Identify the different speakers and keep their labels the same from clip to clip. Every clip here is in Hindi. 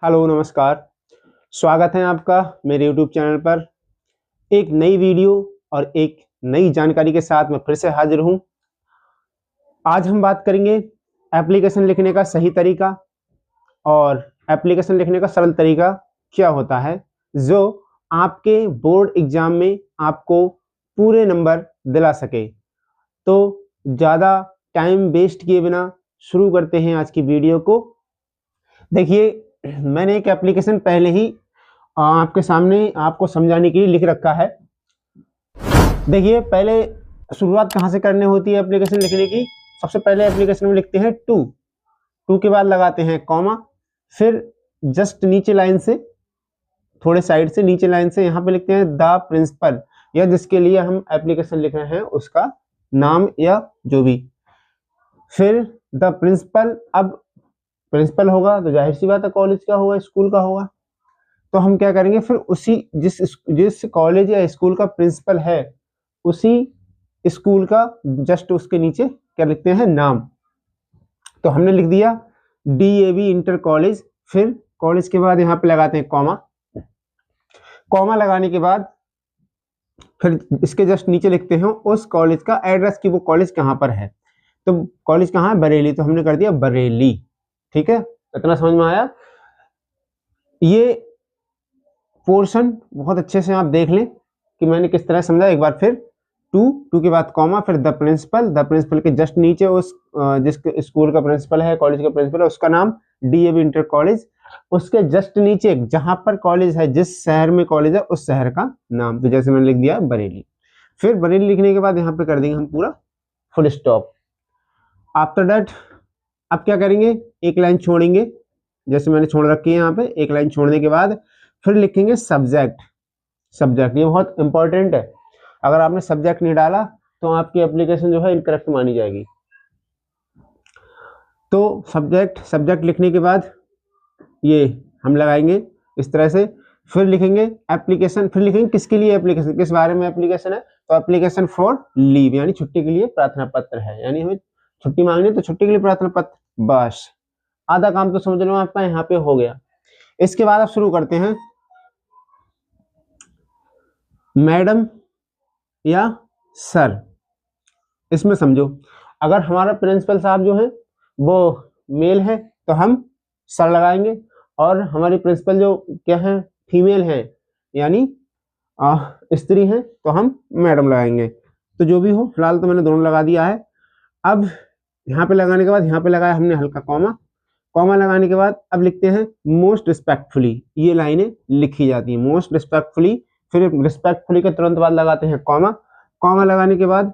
Speaker 1: हेलो नमस्कार। स्वागत है आपका मेरे YouTube चैनल पर। एक नई वीडियो और एक नई जानकारी के साथ मैं फिर से हाजिर हूं। आज हम बात करेंगे एप्लीकेशन लिखने का सही तरीका और एप्लीकेशन लिखने का सरल तरीका क्या होता है, जो आपके बोर्ड एग्जाम में आपको पूरे नंबर दिला सके। तो ज़्यादा टाइम वेस्ट किए बिना शुरू करते हैं आज की वीडियो को। देखिए, मैंने एक एप्लीकेशन पहले ही आपके सामने आपको समझाने के लिए लिख रखा है। देखिए, पहले शुरुआत कहाँ से करनी होती है एप्लीकेशन लिखने की। सबसे पहले एप्लीकेशन में लिखते हैं टू के बाद लगाते हैं कॉमा, फिर जस्ट नीचे लाइन से, थोड़े साइड से नीचे लाइन से यहाँ पे लिखते हैं द प्रिंसिपल, या जिसके लिए हम एप्लीकेशन लिख रहे हैं उसका नाम या जो भी। फिर द प्रिंसिपल, अब प्रिंसिपल होगा तो जाहिर सी बात है कॉलेज का होगा, स्कूल का होगा। तो हम क्या करेंगे, फिर उसी जिस कॉलेज या स्कूल का प्रिंसिपल है उसी स्कूल का जस्ट उसके नीचे क्या लिखते हैं, नाम। तो हमने लिख दिया DAV इंटर कॉलेज। फिर कॉलेज के बाद यहाँ पे लगाते हैं कॉमा। कॉमा लगाने के बाद फिर इसके जस्ट नीचे लिखते हैं उस कॉलेज का एड्रेस कि वो कॉलेज कहाँ पर है। तो कॉलेज कहाँ है, बरेली, तो हमने कर दिया बरेली। ठीक है, इतना समझ में आया। ये पोर्शन बहुत अच्छे से आप देख लें कि मैंने किस तरह समझा। एक बार फिर टू के बाद कॉमा, फिर द प्रिंसिपल के जस्ट नीचे उस जिस स्कूल का प्रिंसिपल है, कॉलेज का प्रिंसिपल है, उसका नाम DAV इंटर कॉलेज। उसके जस्ट नीचे जहां पर कॉलेज है, जिस शहर में कॉलेज है उस शहर का नाम। तो जैसे मैंने लिख दिया बरेली। फिर बरेली लिखने के बाद यहाँ पे कर देंगे हम पूरा फुल स्टॉप। आफ्टर दैट अब क्या करेंगे, एक लाइन छोड़ेंगे, जैसे मैंने छोड़ रखी है यहाँ पे। एक लाइन छोड़ने के बाद फिर लिखेंगे सब्जेक्ट। ये बहुत इंपॉर्टेंट है। अगर आपने सब्जेक्ट नहीं डाला तो आपकी एप्लीकेशन जो है इनकरेक्ट मानी जाएगी। तो सब्जेक्ट लिखने के बाद ये हम लगाएंगे इस तरह से। फिर लिखेंगे एप्लीकेशन, फिर लिखेंगे किसके लिए एप्लीकेशन, किस बारे में एप्लीकेशन है। तो एप्लीकेशन फॉर लीव, यानी छुट्टी के लिए प्रार्थना पत्र है, यानी हमें छुट्टी मांगनी है तो छुट्टी के लिए प्रार्थना पत्र। बस आधा काम तो समझ लो आपका यहाँ पे हो गया। इसके बाद आप शुरू करते हैं मैडम या सर। इसमें समझो, अगर हमारा प्रिंसिपल साहब जो है वो मेल है तो हम सर लगाएंगे, और हमारी प्रिंसिपल जो क्या है, फीमेल है, यानी स्त्री है, तो हम मैडम लगाएंगे। तो जो भी हो, फिलहाल तो मैंने दोनों लगा दिया है। अब यहाँ पे लगाने के बाद यहाँ पे लगाया हमने हल्का कॉमा लगाने के बाद अब लिखते हैं मोस्ट रिस्पेक्टफुली। ये लाइनें लिखी जाती हैं मोस्ट रिस्पेक्टफुली। फिर रिस्पेक्टफुली के तुरंत बाद लगाते हैं कॉमा लगाने के बाद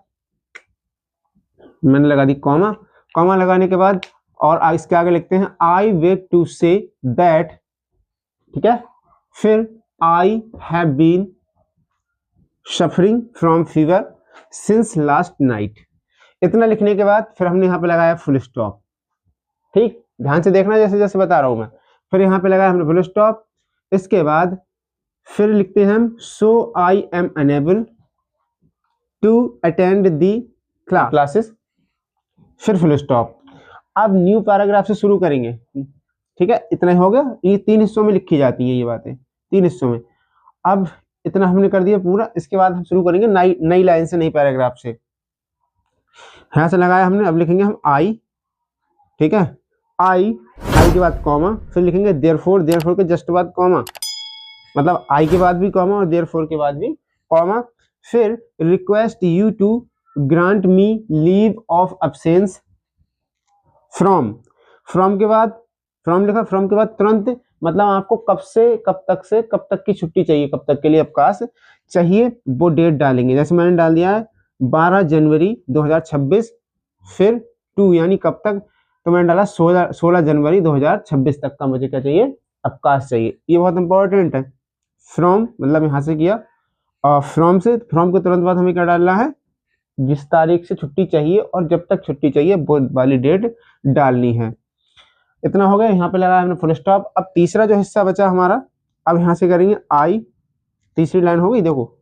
Speaker 1: मैंने लगा दी कॉमा लगाने के बाद और इसके आगे लिखते हैं I wait to say that. ठीक है, फिर I have been suffering from fever since last night. इतना लिखने के बाद फिर हमने यहाँ पे लगाया फुल स्टॉप। ठीक, ध्यान से देखना जैसे जैसे बता रहा हूं मैं। फिर यहाँ पे लगाया हमने फुल स्टॉप। इसके बाद फिर लिखते हैं हम so I am unable to attend the classes, फिर फुल स्टॉप। अब न्यू पैराग्राफ से शुरू करेंगे। ठीक है, इतना ही हो गया। ये 3 हिस्सों में लिखी जाती है ये बातें, 3 हिस्सों में। अब इतना हमने कर दिया पूरा। इसके बाद हम शुरू करेंगे नई लाइन से, नई पैराग्राफ से। यहां से लगाया हमने, अब लिखेंगे हम आई। ठीक है, आई के बाद कॉमा, फिर लिखेंगे देयरफॉर के जस्ट बाद कॉमा, मतलब आई के बाद भी कॉमा और देयरफॉर के बाद भी कॉमा। फिर request you to grant me leave of absence from के बाद लिखा, फ्रॉम के बाद तुरंत, मतलब आपको कब तक की छुट्टी चाहिए, कब तक के लिए अवकाश चाहिए, वो डेट डालेंगे। जैसे मैंने डाल दिया है 12 जनवरी 2026, फिर 2 यानी कब तक, तो मैंने डाला 16 जनवरी 2026 तक का मुझे क्या चाहिए, अवकाश चाहिए। ये बहुत इंपॉर्टेंट है। फ्रॉम मतलब यहाँ से किया, और फ्रॉम के तुरंत बाद हमें क्या डालना है, जिस तारीख से छुट्टी चाहिए और जब तक छुट्टी चाहिए वो वाली डेट डालनी है। इतना हो गया। यहाँ पे लगाया हमने फुल स्टॉप। अब तीसरा जो हिस्सा बचा हमारा, अब यहाँ से करेंगे आई। तीसरी लाइन हो गई, देखो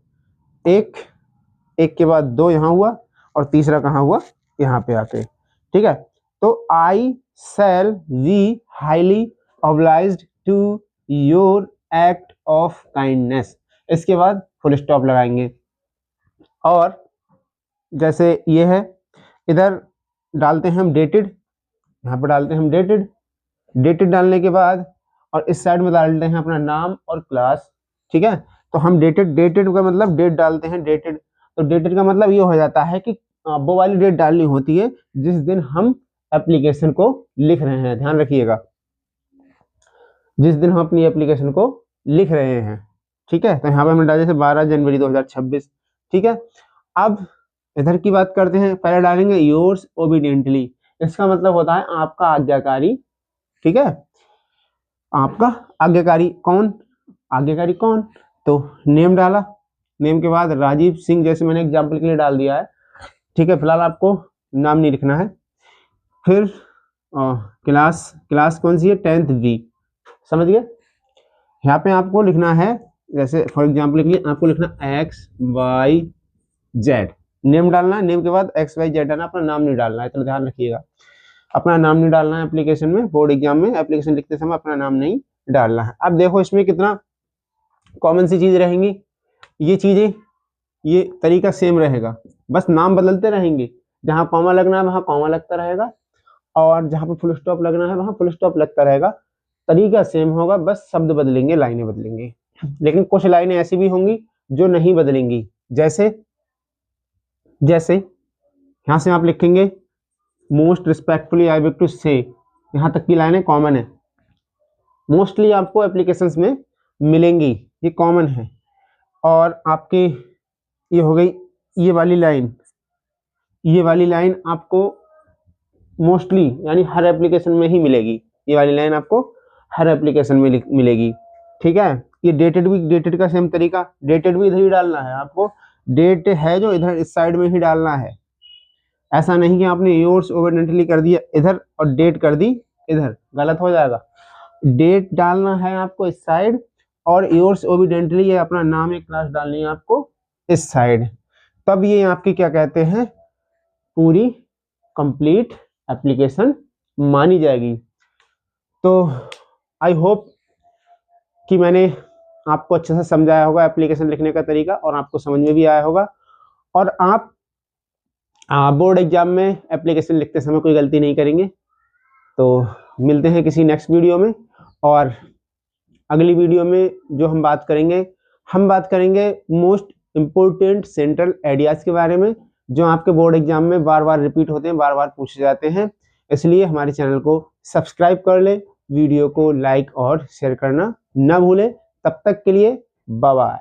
Speaker 1: एक के बाद 2 यहाँ हुआ और तीसरा कहाँ हुआ, यहाँ पे आके। ठीक है, तो I shall be highly obliged to your act of kindness. इसके बाद फुल स्टॉप लगाएंगे। और जैसे ये है, इधर डालते हैं हम डेटेड, यहाँ पर डालते हैं हम डेटेड। डेटेड डालने के बाद और इस साइड में डालते हैं अपना नाम और क्लास। ठीक है, तो हम डेटेड, डेटेड का मतलब डेट डालते हैं डेटेड। तो डेटेड का मतलब ये हो जाता है कि वो वाली डेट डालनी होती है जिस दिन हम एप्लीकेशन को लिख रहे हैं। ध्यान रखिएगा, जिस दिन हम अपनी एप्लीकेशन को लिख रहे हैं। ठीक है, तो यहाँ पे हमने डाले थे 12 जनवरी 2026। ठीक है, अब इधर की बात करते हैं। पहले डालेंगे योर्स ओबीडियंटली। इसका मतलब होता है आपका आज्ञाकारी। ठीक है, आपका आज्ञाकारी कौन, आज्ञाकारी कौन, तो नेम डाला। नेम के बाद राजीव सिंह, जैसे मैंने एग्जाम्पल के लिए डाल दिया है। ठीक है, फिलहाल आपको नाम नहीं लिखना है। फिर क्लास कौन सी है, 10th बी, समझ गए। यहाँ पे आपको लिखना है, जैसे फॉर एग्जाम्पल के लिए आपको लिखना XYZ। नेम डालना है, नेम के बाद XYZ डालना, अपना नाम नहीं डालना है, इतना ध्यान रखिएगा। अपना नाम नहीं डालना है एप्लीकेशन में, बोर्ड एग्जाम में एप्लीकेशन लिखते समय अपना नाम नहीं डालना है। अब देखो इसमें कितना कॉमन सी चीज रहेंगी। ये चीजें, ये तरीका सेम रहेगा, बस नाम बदलते रहेंगे। जहाँ कॉमा लगना है वहाँ कॉमा लगता रहेगा, और जहाँ पे फुल स्टॉप लगना है वहाँ फुल स्टॉप लगता रहेगा। तरीका सेम होगा, बस शब्द बदलेंगे, लाइनें बदलेंगे। लेकिन कुछ लाइनें ऐसी भी होंगी जो नहीं बदलेंगी। जैसे यहाँ से आप लिखेंगे most respectfully I wish to say, यहाँ तक की लाइनें कॉमन है, मोस्टली आपको एप्लीकेशंस में मिलेंगी, ये कॉमन है। और आपके ये हो गई ये वाली लाइन आपको मोस्टली यानी हर एप्लीकेशन में ही मिलेगी। ये वाली लाइन आपको हर एप्लीकेशन में मिलेगी। ठीक है, ये डेटेड का सेम तरीका, डेटेड भी इधर ही डालना है आपको। डेट है जो इधर इस साइड में ही डालना है। ऐसा नहीं कि आपने योर्स ओबीडियंटली कर दिया इधर और डेट कर दी इधर, गलत हो जाएगा। डेट डालना है आपको इस साइड, और योर्स ओबीडियंटली ये अपना नाम एक क्लास डालनी है आपको इस साइड। तब ये आपकी क्या कहते हैं, पूरी कंप्लीट एप्लीकेशन मानी जाएगी। तो आई होप कि मैंने आपको अच्छे से समझाया होगा एप्लीकेशन लिखने का तरीका, और आपको समझ में भी आया होगा। और आप बोर्ड एग्जाम में एप्लीकेशन लिखते समय कोई गलती नहीं करेंगे। तो मिलते हैं किसी नेक्स्ट वीडियो में, और अगली वीडियो में जो हम बात करेंगे मोस्ट इम्पोर्टेंट सेंट्रल आइडियाज के बारे में, जो आपके बोर्ड एग्जाम में बार बार रिपीट होते हैं, बार बार पूछे जाते हैं। इसलिए हमारे चैनल को सब्सक्राइब कर ले, वीडियो को लाइक और शेयर करना ना भूलें। तब तक के लिए बाय बाय।